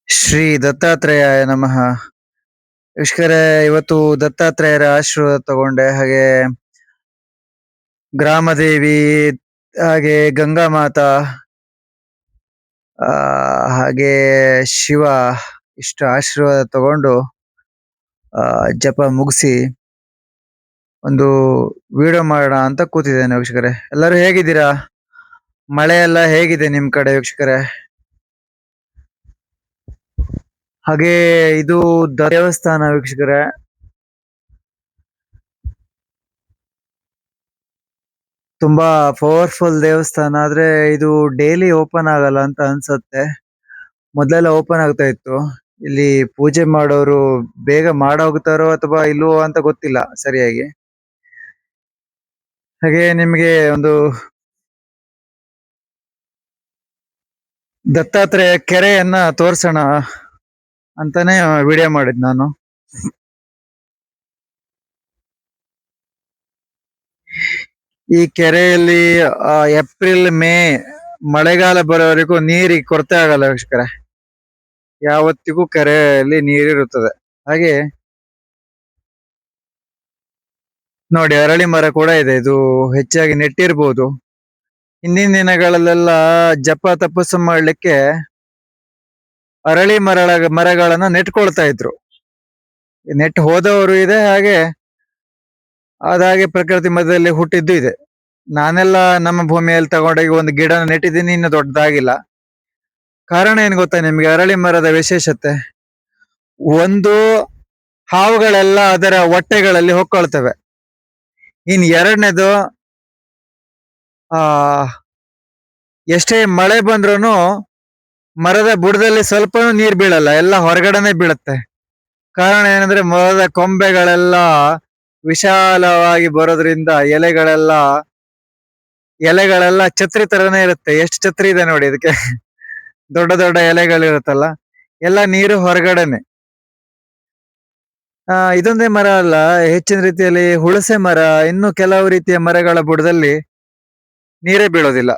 ಶ್ರೀ ದತ್ತಾತ್ರೇಯಾಯ ನಮಃ. ವೀಕ್ಷಕರೇ, ಇವತ್ತು ದತ್ತಾತ್ರೇಯರ ಆಶೀರ್ವಾದ ತಗೊಂಡೆ. ಹಾಗೆ ಗ್ರಾಮದೇವಿ, ಹಾಗೆ ಗಂಗಾ ಮಾತಾ, ಹಾಗೆ ಶಿವ, ಇಷ್ಟು ಆಶೀರ್ವಾದ ತಗೊಂಡು ಜಪ ಮುಗಿಸಿ ಒಂದು ವಿಡಿಯೋ ಮಾಡೋಣ ಅಂತ ಕೂತಿದ್ದೇನೆ. ವೀಕ್ಷಕರೇ, ಎಲ್ಲರೂ ಹೇಗಿದ್ದೀರಾ? ಮಳೆ ಎಲ್ಲ ಹೇಗಿದೆ ನಿಮ್ ಕಡೆ ವೀಕ್ಷಕರೇ? ಹಾಗೆ ಇದು ದೇವಸ್ಥಾನ ವೀಕ್ಷಕರೇ. ತುಂಬಾ ಪವರ್ಫುಲ್ ದೇವಸ್ಥಾನ. ಆದ್ರೆ ಇದು ಡೈಲಿ ಓಪನ್ ಆಗಲ್ಲ ಅಂತ ಅನ್ಸತ್ತೆ. ಮೊದಲೆಲ್ಲ ಓಪನ್ ಆಗ್ತಾ ಇತ್ತು. ಇಲ್ಲಿ ಪೂಜೆ ಮಾಡೋರು ಬೇಗ ಹೋಗ್ತಾರೋ ಅಥವಾ ಇಲ್ವೋ ಅಂತ ಗೊತ್ತಿಲ್ಲ ಸರಿಯಾಗಿ. ಹಾಗೆ ನಿಮ್ಗೆ ಒಂದು ದತ್ತಾತ್ರೇಯ ಕೆರೆಯನ್ನ ತೋರ್ಸೋಣ ಅಂತಾನೆ ವಿಡಿಯೋ ಮಾಡಿದ್ ನಾನು. ಈ ಕೆರೆಯಲ್ಲಿ ಏಪ್ರಿಲ್ ಮೇ ಮಳೆಗಾಲ ಬರೋವರೆಗೂ ನೀರಿಗೆ ಕೊರತೆ ಆಗಲ್ಲ ವೀಕ್ಷಕರೇ. ಯಾವತ್ತಿಗೂ ಕೆರೆಯಲ್ಲಿ ನೀರಿರುತ್ತದೆ. ಹಾಗೆ ನೋಡಿ, ಅರಳಿ ಮರ ಕೂಡ ಇದೆ. ಇದು ಹೆಚ್ಚಾಗಿ ನೆಟ್ಟಿರ್ಬೋದು. ಹಿಂದಿನ ದಿನಗಳಲ್ಲೆಲ್ಲ ಜಪ ತಪಸ್ಸು ಮಾಡ್ಲಿಕ್ಕೆ ಅರಳಿ ಮರಗಳನ್ನ ನೆಟ್ಕೊಳ್ತಾ ಇದ್ರು. ನೆಟ್ ಹೋದವರು ಇದೆ, ಹಾಗೆ ಅದಾಗೆ ಪ್ರಕೃತಿ ಮಧ್ಯದಲ್ಲಿ ಹುಟ್ಟಿದ್ದು ಇದೆ. ನಾನೆಲ್ಲ ನಮ್ಮ ಭೂಮಿಯಲ್ಲಿ ತಗೊಂಡೋಗಿ ಒಂದು ಗಿಡ ನೆಟ್ಟಿದ್ದೀನಿ, ಇನ್ನು ದೊಡ್ಡದಾಗಿಲ್ಲ. ಕಾರಣ ಏನ್ ಗೊತ್ತಾ ನಿಮ್ಗೆ? ಅರಳಿ ಮರದ ವಿಶೇಷತೆ ಒಂದು, ಹಾವುಗಳೆಲ್ಲ ಅದರ ಹೊಟ್ಟೆಗಳಲ್ಲಿ ಹೊಕ್ಕೊಳ್ತವೆ. ಇನ್ ಎರಡನೇದು, ಎಷ್ಟೇ ಮಳೆ ಬಂದ್ರೂ ಮರದ ಬುಡದಲ್ಲಿ ಸ್ವಲ್ಪ ನೀರ್ ಬೀಳಲ್ಲ, ಎಲ್ಲ ಹೊರಗಡೆನೆ ಬೀಳುತ್ತೆ. ಕಾರಣ ಏನಂದ್ರೆ ಮರದ ಕೊಂಬೆಗಳೆಲ್ಲ ವಿಶಾಲವಾಗಿ ಬರೋದ್ರಿಂದ ಎಲೆಗಳೆಲ್ಲ ಛತ್ರಿ ತರನೇ ಇರುತ್ತೆ. ಎಷ್ಟು ಛತ್ರಿ ಇದೆ ನೋಡಿ ಇದಕ್ಕೆ. ದೊಡ್ಡ ದೊಡ್ಡ ಎಲೆಗಳಿರುತ್ತಲ್ಲ, ಎಲ್ಲ ನೀರು ಹೊರಗಡೆನೆ. ಇದೊಂದೇ ಮರ ಅಲ್ಲ, ಹೆಚ್ಚಿನ ರೀತಿಯಲ್ಲಿ ಹುಣಸೆ ಮರ, ಇನ್ನು ಕೆಲವು ರೀತಿಯ ಮರಗಳ ಬುಡದಲ್ಲಿ ನೀರೇ ಬೀಳೋದಿಲ್ಲ.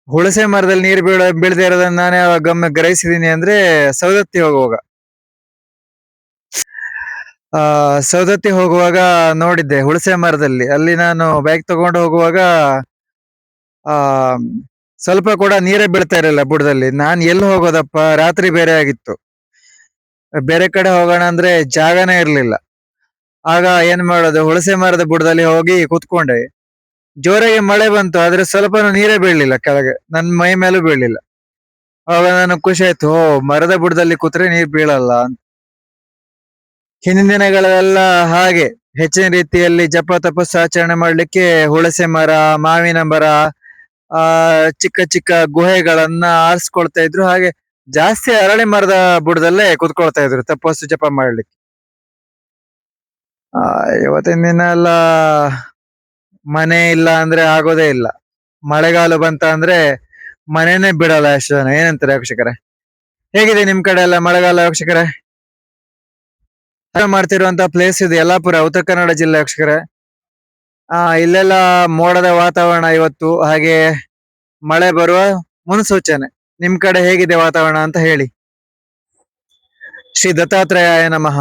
ಹುಣಸೆ ಮರದಲ್ಲಿ ನೀರು ಬೀಳದೆ ಇರೋದನ್ನ ನಾನೇ ಗ್ರಹಿಸಿದೀನಿ ಅಂದ್ರೆ ಸೌದತ್ತಿ ಹೋಗುವಾಗ. ಸೌದತ್ತಿ ಹೋಗುವಾಗ ನೋಡಿದ್ದೆ ಹುಣಸೆ ಮರದಲ್ಲಿ. ಅಲ್ಲಿ ನಾನು ಬೈಕ್ ತಗೊಂಡು ಹೋಗುವಾಗ ಸ್ವಲ್ಪ ಕೂಡ ನೀರೇ ಬೀಳ್ತಾ ಇರಲಿಲ್ಲ ಬುಡದಲ್ಲಿ. ನಾನ್ ಎಲ್ಲಿ ಹೋಗೋದಪ್ಪ, ರಾತ್ರಿ ಬೇರೆ ಆಗಿತ್ತು, ಬೇರೆ ಕಡೆ ಹೋಗೋಣ ಅಂದ್ರೆ ಜಾಗನೇ ಇರ್ಲಿಲ್ಲ. ಆಗ ಏನ್ ಮಾಡೋದು, ಹುಣಸೆ ಮರದ ಬುಡದಲ್ಲಿ ಹೋಗಿ ಕೂತ್ಕೊಂಡೆ. ಜೋರಾಗಿ ಮಳೆ ಬಂತು, ಆದ್ರೆ ಸ್ವಲ್ಪ ನೀರೇ ಬೀಳ್ಲಿಲ್ಲ ಕೆಳಗೆ, ನನ್ ಮೈ ಮೇಲೂ ಬೀಳ್ಲಿಲ್ಲ. ಆಗ ನನಗೆ ಖುಷಿ ಆಯ್ತು, ಓ, ಮರದ ಬುಡದಲ್ಲಿ ಕೂತ್ರೆ ನೀರ್ ಬೀಳಲ್ಲ ಅಂತ. ಹಿಂದಿನ ದಿನಗಳೆಲ್ಲ ಹಾಗೆ ಹೆಚ್ಚಿನ ರೀತಿಯಲ್ಲಿ ಜಪ ತಪಸ್ಸು ಆಚರಣೆ ಮಾಡ್ಲಿಕ್ಕೆ ಹುಣಸೆ ಮರ, ಮಾವಿನ ಮರ, ಚಿಕ್ಕ ಚಿಕ್ಕ ಗುಹೆಗಳನ್ನ ಆರಿಸ್ಕೊಳ್ತಾ ಇದ್ರು. ಹಾಗೆ ಜಾಸ್ತಿ ಅರಳಿ ಮರದ ಬುಡದಲ್ಲೇ ಕುತ್ಕೊಳ್ತಾ ಇದ್ರು ತಪಸ್ಸು ಜಪ ಮಾಡ್ಲಿಕ್ಕೆ. ಇವತ್ತಿನ ದಿನ ಎಲ್ಲ ಮನೆ ಇಲ್ಲ ಅಂದ್ರೆ ಆಗೋದೇ ಇಲ್ಲ. ಮಳೆಗಾಲ ಬಂತ ಅಂದ್ರೆ ಮನೆನೇ ಬಿಡಲ್ಲ ಅಷ್ಟು ಜನ. ಏನಂತಾರೆ ವೀಕ್ಷಕರೇ? ಹೇಗಿದೆ ನಿಮ್ ಕಡೆ ಎಲ್ಲ ಮಳೆಗಾಲ ವೀಕ್ಷಕರೇ? ಮಾಡ್ತಿರುವಂತ ಪ್ಲೇಸ್ ಇದು ಯಲ್ಲಾಪುರ, ಉತ್ತರ ಕನ್ನಡ ಜಿಲ್ಲೆ ವೀಕ್ಷಕರೇ. ಇಲ್ಲೆಲ್ಲ ಮೋಡದ ವಾತಾವರಣ ಇವತ್ತು, ಹಾಗೆ ಮಳೆ ಬರುವ ಮುನ್ಸೂಚನೆ. ನಿಮ್ ಕಡೆ ಹೇಗಿದೆ ವಾತಾವರಣ ಅಂತ ಹೇಳಿ. ಶ್ರೀ ದತ್ತಾತ್ರೇಯಾಯ ನಮಃ.